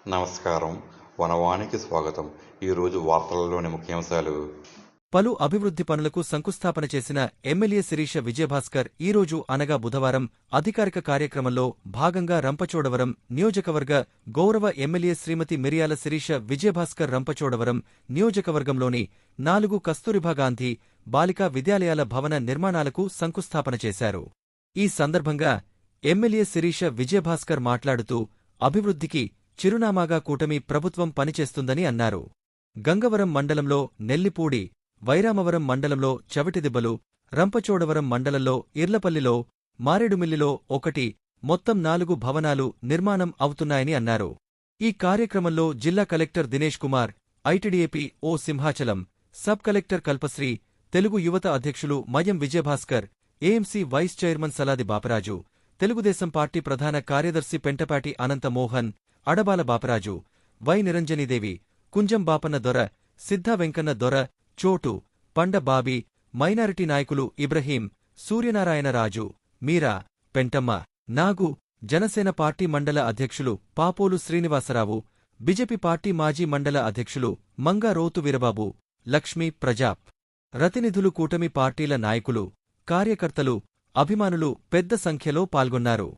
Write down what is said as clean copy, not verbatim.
నమస్కారం. వనవానికి స్వాగతం. ఈరోజు వార్తలలోని ముఖ్యాంశాలు. పలు అభివృద్ధి పనులకు శంకుస్థాపన చేసిన ఎమ్మెల్యే శిరీష విజయభాస్కర్ ఈరోజు అనగా బుధవారం అధికారిక కార్యక్రమంలో భాగంగా రంపచోడవరం నియోజకవర్గ గౌరవ ఎమ్మెల్యే శ్రీమతి మిరియాల శిరీష విజయభాస్కర్ రంపచోడవరం నియోజకవర్గంలోని 4 కస్తూరిబా గాంధీ బాలికా విద్యాలయాల భవన నిర్మాణాలకు శంకుస్థాపన చేశారు. ఈ సందర్భంగా ఎమ్మెల్యే శిరీష విజయభాస్కర్ మాట్లాడుతూ అభివృద్ధికి చిరునామాగా కూటమి ప్రభుత్వం పనిచేస్తుందని అన్నారు. గంగవరం మండలంలో నెల్లిపూడి, వైరామవరం మండలంలో చవటిదిబ్బలు, రంపచోడవరం మండలంలో ఇర్లపల్లిలో, మారేడుమిల్లిలో 1 మొత్తం 4 భవనాలు నిర్మాణం అవుతున్నాయని అన్నారు. ఈ కార్యక్రమంలో జిల్లా collector Dinesh Kumar, ITDAP O Simhachalam, sub collector Kalpasri, Telugu యువత అధ్యక్షులు Mayam Vijayabhaskar, AMC vice chairman Saladi Baparaju, Telugudesam party ప్రధాన కార్యదర్శి పెంటపాటి అనంత మోహన్, అడబాల బాపరాజు, వై నిరంజనీదేవి, కుంజం బాపన్న దొర, సిద్ధ వెంకన్న దొర, చోటు, పండ బాబీ, మైనారిటీ నాయకులు ఇబ్రహీం, సూర్యనారాయణరాజు, మీరా, పెంటమ్మ, నాగు, జనసేన పార్టీ మండల అధ్యక్షులు పాపోలు శ్రీనివాసరావు, బీజేపీ పార్టీ మాజీ మండల అధ్యక్షులు మంగా రోతు వీరబాబు, లక్ష్మీ ప్రజాప్, రతినిధులు కూటమి పార్టీల నాయకులు, కార్యకర్తలు, అభిమానులు పెద్ద సంఖ్యలో పాల్గొన్నారు.